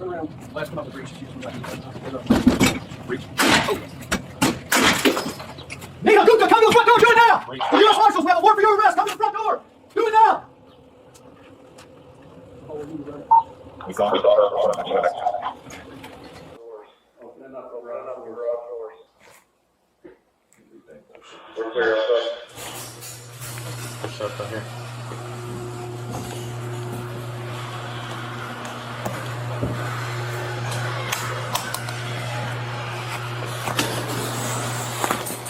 Last one up the breach. Breach. Neha Gupta, come to the front door. Do it now. The U.S. Marshals, we have a warrant for your arrest. Come to the front door. Do it now. We saw it. Opening up the garage doors. We're clear outside. Shut down here.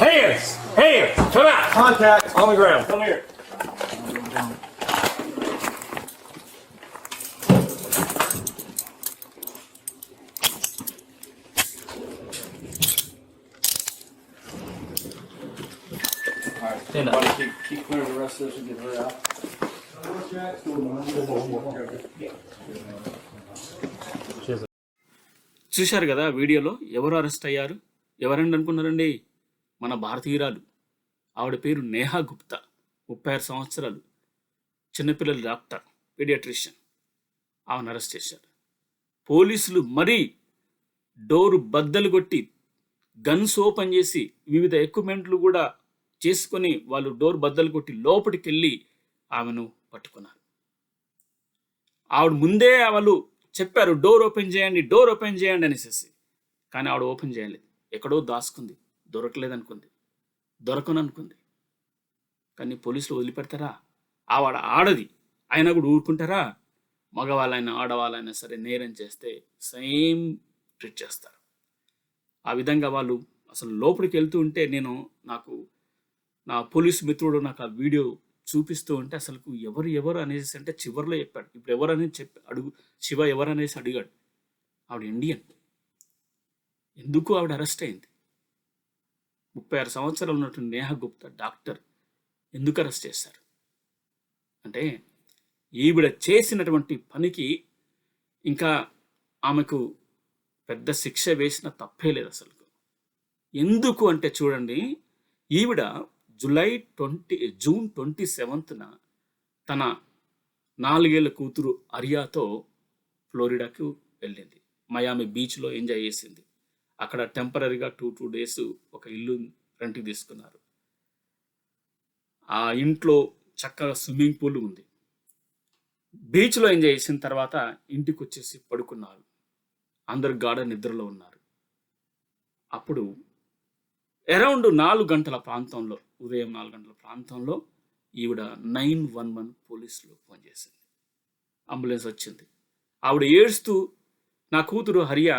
Hands! Hands! Come out! Contact. On the ground. Come here. Stand up. Keep clear of the rest of this and get her out. చూశారు కదా వీడియోలో ఎవరు arrest అయ్యారు? ఎవరండి అనుకున్నారండి? మన భారతీయురాలు. ఆవిడ పేరు నేహా గుప్తా, 36 సంవత్సరాలు, చిన్నపిల్లల డాక్టర్, పీడియాట్రిషియన్. ఆమెను అరెస్ట్ చేశారు పోలీసులు. మరీ డోరు బద్దలు కొట్టి గన్స్ ఓపెన్ చేసి వివిధ ఎక్విప్మెంట్లు కూడా చేసుకొని వాళ్ళు డోర్ బద్దలు కొట్టి లోపలికి వెళ్ళి ఆమెను పట్టుకున్నారు. ఆవిడ ముందే వాళ్ళు చెప్పారు డోర్ ఓపెన్ చేయండి అనేసి. కానీ ఆవిడ ఓపెన్ చేయలేదు. ఎక్కడో దాచుకుంది, దొరకలేదనుకుంది, దొరకననుకుంది. కానీ పోలీసులు వదిలిపెడతారా? ఆవిడ ఆడది అయినా కూడా ఊరుకుంటారా? మగవాళ్ళైనా ఆడవాళ్ళైనా సరే నేరం చేస్తే సేమ్ ట్రీట్ చేస్తారు. ఆ విధంగా వాళ్ళు అసలు లోపలికి వెళ్తూ ఉంటే నా పోలీసు మిత్రుడు నాకు ఆ వీడియో చూపిస్తూ ఉంటే అసలు ఎవరు అనేసి అంటే చివరిలో చెప్పాడు. ఇప్పుడు ఎవరనేసి శివ ఎవరనేసి అడిగాడు. ఆవిడ ఇండియన్. ఎందుకు ఆవిడ అరెస్ట్ అయింది? 36 సంవత్సరాలు ఉన్నటువంటి నేహా గుప్తా డాక్టర్ ఎందుకు అరెస్ట్ చేశారు అంటే ఈవిడ చేసినటువంటి పనికి ఇంకా ఆమెకు పెద్ద శిక్ష వేసిన తప్పే లేదు అసలు. ఎందుకు అంటే చూడండి, ఈవిడ జూన్ 27న తన 4 ఏళ్ల కూతురు అరియాతో ఫ్లోరిడాకు వెళ్ళింది. మయామి బీచ్లో ఎంజాయ్ చేసింది. అక్కడ టెంపరీగా 2 డేస్ ఒక ఇల్లు రెంట్కి తీసుకున్నారు. ఆ ఇంట్లో చక్కగా స్విమ్మింగ్ పూల్ ఉంది. బీచ్లో ఎంజాయ్ చేసిన తర్వాత ఇంటికి వచ్చేసి పడుకున్నారు. అందరు గాఢ నిద్రలో ఉన్నారు. అప్పుడు అరౌండ్ 4 గంటల ప్రాంతంలో, ఉదయం 4 గంటల ప్రాంతంలో ఈవిడ 911 పోలీసులు ఫోన్ చేసింది. అంబులెన్స్ వచ్చింది. ఆవిడ ఏడుస్తూ నా కూతురు హరియా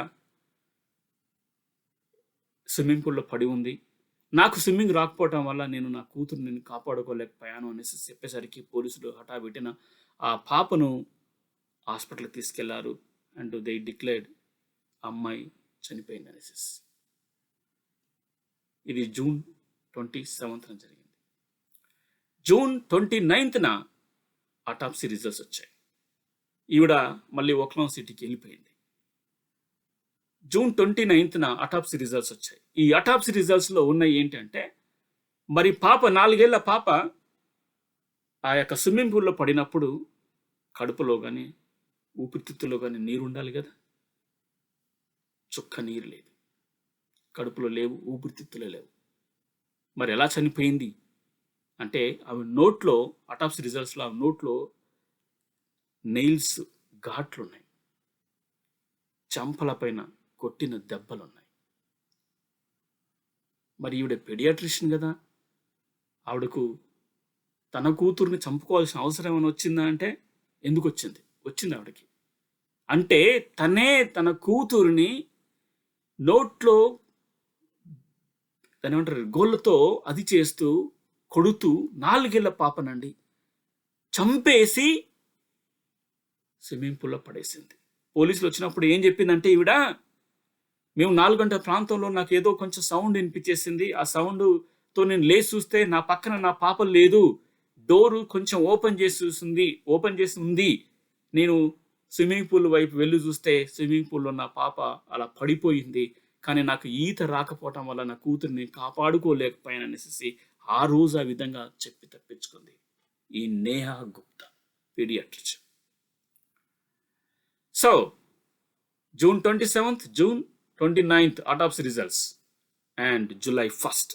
స్విమ్మింగ్ పూల్లో పడి ఉంది, నాకు స్విమ్మింగ్ రాకపోవటం వల్ల నేను నా కూతురు కాపాడుకోలేకపోయాను అనేసి చెప్పేసరికి పోలీసులు హఠావిటిన ఆ పాపను హాస్పిటల్కి తీసుకెళ్లారు. అండ్ దే డిక్లేర్డ్ అమ్మాయి చనిపోయింది అనేసి. ఇది జూన్ 27న జరిగింది. జూన్ 29న ఆటాప్సీ రిజల్ట్స్ వచ్చాయి. ఈవిడ మళ్ళీ ఓక్లాండ్ సిటీకి వెళ్ళిపోయింది. జూన్ 29న ఆటాప్సీ రిజల్ట్స్ వచ్చాయి. ఈ ఆటాప్సీ రిజల్ట్స్లో ఉన్నాయి ఏంటంటే, మరి 4 ఏళ్ల పాప ఆ యొక్క స్విమ్మింగ్ పూల్లో పడినప్పుడు కడుపులో కానీ ఊపిరితిత్తులో కానీ నీరు ఉండాలి కదా. చుక్క నీరు లేదు, కడుపులో లేవు, ఊపిరితిత్తులో లేవు. మరి ఎలా చనిపోయింది అంటే ఆమె నోట్లో, ఆటాప్సీ రిజల్ట్స్లో ఆమె నోట్లో నెయిల్స్ ఘాట్లు ఉన్నాయి, చంపల పైన కొట్టిన దెబ్బలు ఉన్నాయి. మరి ఈవిడ పెడియాట్రిషియన్ కదా, ఆవిడకు తన కూతుర్ని చంపుకోవాల్సిన అవసరం ఏమైనా వచ్చిందా అంటే ఎందుకు వచ్చింది ఆవిడకి. అంటే తనే తన కూతురిని నోట్లో దాని ఏమంటారు గోళ్ళతో అది చేస్తూ కొడుతూ 4 ఏళ్ల పాపనండి చంపేసి స్విమ్మింగ్ పూల్లో పడేసింది. పోలీసులు వచ్చినప్పుడు ఏం చెప్పిందంటే ఈవిడ, మేము 4 గంటల ప్రాంతంలో నాకు ఏదో కొంచెం సౌండ్ వినిపించేసింది. ఆ సౌండ్తో నేను లేచి చూస్తే నా పక్కన నా పాప లేదు, డోరు కొంచెం ఓపెన్ చేసి ఉంది. నేను స్విమ్మింగ్ పూల్ వైపు వెళ్ళి చూస్తే స్విమ్మింగ్ పూల్లో నా పాప అలా పడిపోయింది. కానీ నాకు ఈత రాకపోవటం వల్ల నా కూతుర్ని కాపాడుకోలేకపోయాననేసి ఆ రోజు ఆ విధంగా చెప్పి తప్పించుకుంది ఈ Neha Gupta, paediatrician. So June 27th, June 29th autopsy results, and July 1st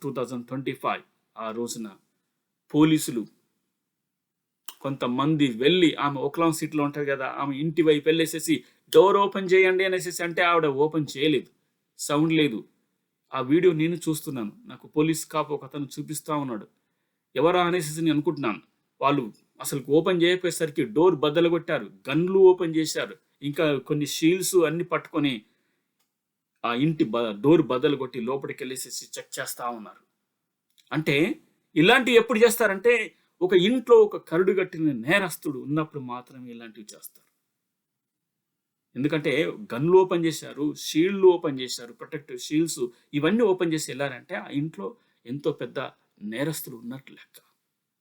2025 ఆ రోజున పోలీసులు కొంతమంది వెళ్ళి ఆమె ఓక్లాం సిటీలో ఉంటారు కదా, ఆమె ఇంటి వైపు వెళ్ళేసేసి డోర్ ఓపెన్ చేయండి అనేసి అంటే ఆవిడ ఓపెన్ చేయలేదు, సౌండ్ లేదు. ఆ వీడియో నేను చూస్తున్నాను, నాకు పోలీస్ కాపు ఒక అతను చూపిస్తూ ఉన్నాడు. ఎవరా అనేసి నేను అనుకుంటున్నాను. వాళ్ళు అసలు ఓపెన్ చేయకపోయేసరికి డోర్ బద్దలు కొట్టారు, గన్లు ఓపెన్ చేశారు, ఇంకా కొన్ని షీల్డ్స్ అన్ని పట్టుకొని ఆ ఇంటి డోర్ బద్దలు కొట్టి లోపలికి వెళ్ళేసేసి చెక్ చేస్తూ ఉన్నారు. అంటే ఇలాంటివి ఎప్పుడు చేస్తారంటే ఒక ఇంట్లో ఒక కరుడు కట్టిన నేరస్తుడు ఉన్నప్పుడు మాత్రమే ఇలాంటివి చేస్తారు. ఎందుకంటే గన్లు ఓపెన్ చేశారు, షీల్డ్లు ఓపెన్ చేశారు, ప్రొటెక్టివ్ షీల్డ్స్ ఇవన్నీ ఓపెన్ చేసి వెళ్ళారంటే ఆ ఇంట్లో ఎంతో పెద్ద నేరస్తుడు ఉన్నట్టు లెక్క.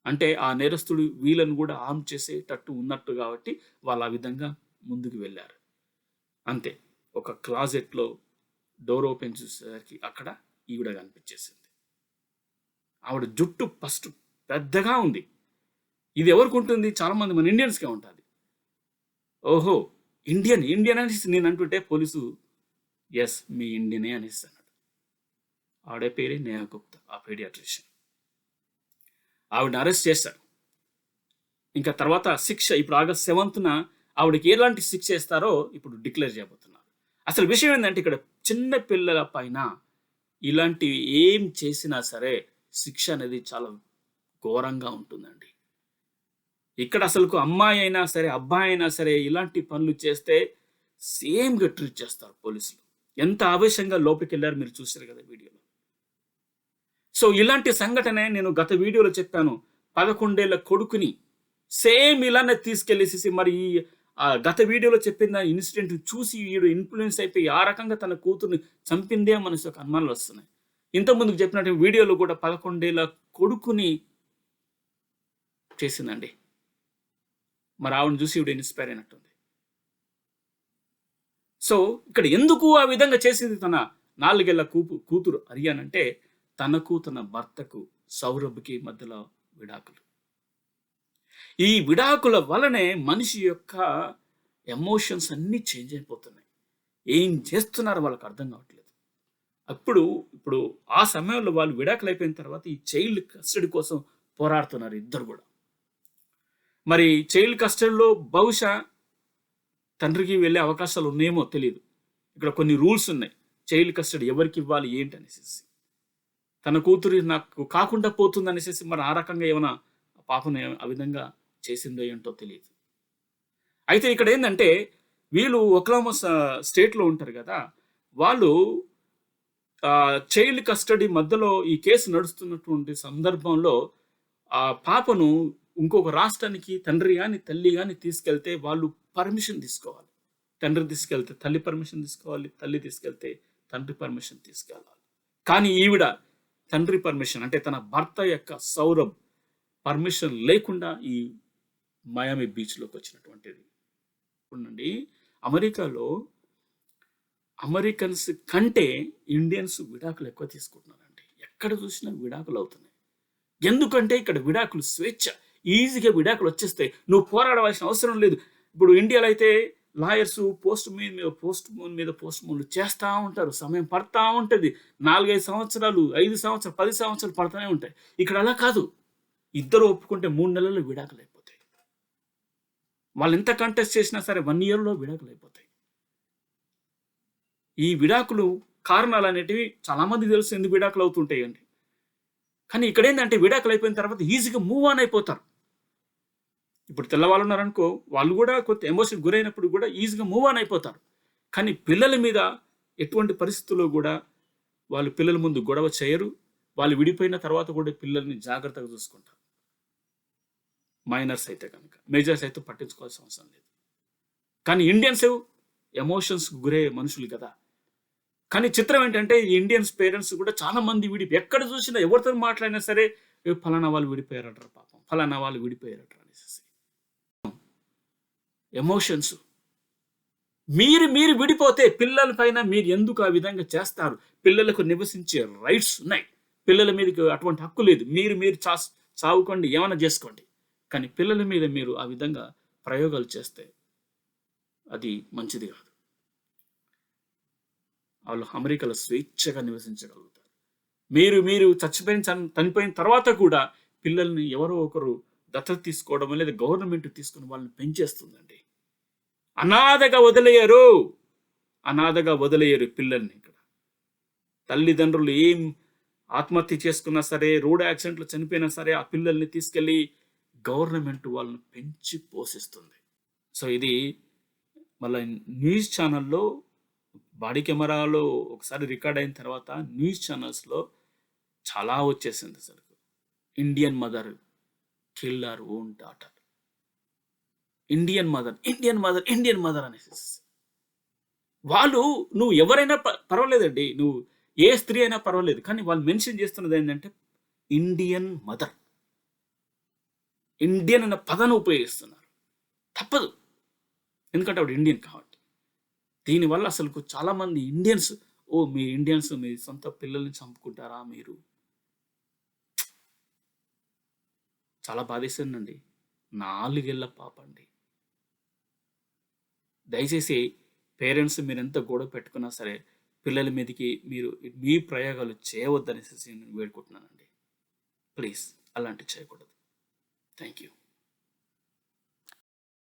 అంటే ఆ నేరస్తుడు వీళ్ళను కూడా హార్మ్ చేసేటట్టు ఉన్నట్టు కాబట్టి వాళ్ళు ఆ విధంగా ముందుకు వెళ్ళారు. అంతే, ఒక క్లాజెట్లో డోర్ ఓపెన్ చేసేసరికి అక్కడ ఈవిడ కనిపించేసింది. ఆవిడ జుట్టు ఫస్ట్ పెద్దగా ఉంది. ఇది ఎవరికి ఉంటుంది? చాలామంది మన ఇండియన్స్కే ఉంటుంది. ఓహో ఇండియన్ అనేసి నేను అంటుంటే పోలీసు ఎస్ మీ ఇండియనే అనేసి అన్నాడు. ఆవిడ పేరే నేహా గుప్తా, ఆ పీడియాట్రిషియన్. ఆవిడని అరెస్ట్ చేశారు. ఇంకా తర్వాత శిక్ష ఇప్పుడు August 7th ఆవిడకి ఎలాంటి శిక్ష చేస్తారో ఇప్పుడు డిక్లేర్ చేయబోతున్నారు. అసలు విషయం ఏంటంటే ఇక్కడ చిన్న పిల్లల పైన ఇలాంటివి ఏం చేసినా సరే శిక్ష అనేది చాలా ఘోరంగా ఉంటుందండి. ఇక్కడ అసలు అమ్మాయి అయినా సరే అబ్బాయి అయినా సరే ఇలాంటి పనులు చేస్తే సేమ్గా ట్రీట్ చేస్తారు పోలీసులు. ఎంత ఆవేశంగా లోపలికి వెళ్ళారు మీరు చూశారు కదా వీడియోలో. సో ఇలాంటి సంఘటన నేను గత వీడియోలో చెప్పాను. 11 ఏళ్ల కొడుకుని సేమ్ ఇలానే తీసుకెళ్ళేసి మరి గత వీడియోలో చెప్పిన ఇన్సిడెంట్ చూసి వీడు ఇన్ఫ్లుయెన్స్ అయిపోయి ఆ రకంగా తన కూతుర్ని చంపిందే మనసు ఒక అనుమానాలు వస్తున్నాయి. ఇంతకుముందుకు చెప్పినట్టు వీడియోలో కూడా 11 ఏళ్ల కొడుకుని చేసిందండి. మరి ఆవిడని చూసి ఇవిడ ఇన్స్పైర్ అయినట్టుంది. సో ఇక్కడ ఎందుకు ఆ విధంగా చేసింది తన 4 ఏళ్ల కూతురు అరియాన్ అంటే తనకు తన భర్తకు సౌరభ్కి మధ్యలో విడాకులు. ఈ విడాకుల వలనే మనిషి యొక్క ఎమోషన్స్ అన్నీ చేంజ్ అయిపోతున్నాయి. ఏం చేస్తున్నారో వాళ్ళకి అర్థం కావట్లేదు. ఇప్పుడు ఆ సమయంలో వాళ్ళు విడాకులు అయిపోయిన తర్వాత ఈ చైల్డ్ కస్టడీ కోసం పోరాడుతున్నారు ఇద్దరు కూడా. మరి చైల్డ్ కస్టడీలో బహుశా తండ్రికి వెళ్ళే అవకాశాలు ఉన్నాయేమో తెలియదు. ఇక్కడ కొన్ని రూల్స్ ఉన్నాయి, చైల్డ్ కస్టడీ ఎవరికి ఇవ్వాలి ఏంటి అనేసి. తన కూతురు నాకు కాకుండా పోతుంది అనేసి మరి ఆ రకంగా ఏమైనా పాపను ఆ విధంగా చేసిందో ఏంటో తెలియదు. అయితే ఇక్కడ ఏంటంటే వీళ్ళు ఒక్లహోమా స్టేట్లో ఉంటారు కదా, వాళ్ళు చైల్డ్ కస్టడీ మధ్యలో ఈ కేసు నడుస్తున్నటువంటి సందర్భంలో ఆ పాపను ఇంకొక రాష్ట్రానికి తండ్రి కానీ తల్లి కానీ తీసుకెళ్తే వాళ్ళు పర్మిషన్ తీసుకోవాలి. తండ్రి తీసుకెళ్తే తల్లి పర్మిషన్ తీసుకోవాలి, తల్లి తీసుకెళ్తే తండ్రి పర్మిషన్ తీసుకెళ్ళాలి. కానీ ఈవిడ తండ్రి పర్మిషన్ అంటే తన భర్త యొక్క సౌరభ్ పర్మిషన్ లేకుండా ఈ మయామి బీచ్లోకి వచ్చినటువంటిది. చూడండి, అమెరికాలో అమెరికన్స్ కంటే ఇండియన్స్ విడాకులు ఎక్కువ తీసుకుంటున్నారండి. ఎక్కడ చూసినా విడాకులు అవుతున్నాయి. ఎందుకంటే ఇక్కడ విడాకులు స్వేచ్ఛ, ఈజీగా విడాకులు వచ్చేస్తాయి. నువ్వు పోరాడవలసిన అవసరం లేదు. ఇప్పుడు ఇండియాలో అయితే లాయర్స్ పోస్ట్ మూన్లు చేస్తూ ఉంటారు, సమయం పడతా ఉంటుంది. 4-5 సంవత్సరాలు 5 సంవత్సరాలు 10 సంవత్సరాలు పడుతూనే ఉంటాయి. ఇక్కడ అలా కాదు, ఇద్దరు ఒప్పుకుంటే 3 నెలల్లో విడాకులు అయిపోతాయి. వాళ్ళు ఎంత కంటెస్ట్ చేసినా సరే 1 yearలో విడాకులు అయిపోతాయి. ఈ విడాకులు కారణాలు అనేటివి చాలామంది తెలుసు ఎందుకు విడాకులు అవుతుంటాయి అండి. కానీ ఇక్కడ ఏంటంటే విడాకులు అయిపోయిన తర్వాత ఈజీగా మూవ్ ఆన్ అయిపోతారు. ఇప్పుడు తెల్లవాళ్ళు ఉన్నారనుకో, వాళ్ళు కూడా కొంత ఎమోషన్ గురైనప్పుడు కూడా ఈజీగా మూవ్ ఆన్ అయిపోతారు. కానీ పిల్లల మీద ఎటువంటి పరిస్థితుల్లో కూడా వాళ్ళు పిల్లల ముందు గొడవ చేయరు. వాళ్ళు విడిపోయిన తర్వాత కూడా పిల్లల్ని జాగ్రత్తగా చూసుకుంటారు. మైనర్స్ అయితే కనుక, మేజర్స్ అయితే పట్టించుకోవాల్సిన అవసరం లేదు. కానీ ఇండియన్స్ ఎమోషన్స్ గురయ్యే మనుషులు కదా. కానీ చిత్రం ఏంటంటే ఈ ఇండియన్స్ పేరెంట్స్ కూడా చాలా మంది ఎక్కడ చూసినా ఎవరితో మాట్లాడినా సరే ఫలానా వాళ్ళు విడిపోయారట్రా పాపం, ఫలానా వాళ్ళు విడిపోయారట్రా అనేసి ఎమోషన్స్. మీరు విడిపోతే పిల్లల పైన మీరు ఎందుకు ఆ విధంగా చేస్తారు? పిల్లలకు నివసించే రైట్స్ ఉన్నాయి, పిల్లల మీదకి అటువంటి హక్కు లేదు. మీరు చావుకోండి, ఏమైనా చేసుకోండి. కానీ పిల్లల మీద మీరు ఆ విధంగా ప్రయోగాలు చేస్తే అది మంచిది కాదు. వాళ్ళు అమెరికాలో స్వేచ్ఛగా నివసించగలుగుతారు. మీరు చనిపోయిన తర్వాత కూడా పిల్లల్ని ఎవరో ఒకరు దత్తత తీసుకోవడం లేదా గవర్నమెంట్ తీసుకుని వాళ్ళని పెంచేస్తుందండి. అనాథగా వదిలేయరు పిల్లల్ని. ఇక్కడ తల్లిదండ్రులు ఏం ఆత్మహత్య చేసుకున్నా సరే, రోడ్ యాక్సిడెంట్లో చనిపోయినా సరే, ఆ పిల్లల్ని తీసుకెళ్ళి గవర్నమెంట్ వాళ్ళని పెంచి పోషిస్తుంది. సో ఇది మళ్ళీ న్యూస్ ఛానల్లో బాడీ కెమెరాలో ఒకసారి రికార్డ్ అయిన తర్వాత న్యూస్ ఛానల్స్లో చాలా వచ్చేసింది అసలు. Indian mother kill our own daughter, Indian mother అనేసి. వాళ్ళు నువ్వు ఎవరైనా పర్వాలేదండి, నువ్వు ఏ స్త్రీ అయినా పర్వాలేదు, కానీ వాళ్ళు మెన్షన్ చేస్తున్నది ఏంటంటే ఇండియన్ మదర్. ఇండియన్ అనే పదాన్ని ఉపయోగిస్తున్నారు. తప్పదు, ఎందుకంటే ఆవిడ ఇండియన్ కాబట్టి. దీనివల్ల అసలు చాలామంది ఇండియన్స్, మీ ఇండియన్స్ మీ సొంత పిల్లల్ని చంపుకుంటారా మీరు? చాలా బాధేస్తుందండి. 4 ఏళ్ల పాప అండి. దయచేసి పేరెంట్స్ మీరు ఎంత గొడవ పెట్టుకున్నా సరే పిల్లల మీదకి మీరు మీ ప్రయోగాలు చేయవద్దనేసి నేను వేడుకుంటున్నానండి. ప్లీజ్ అలాంటివి చేయకూడదు. Thank you.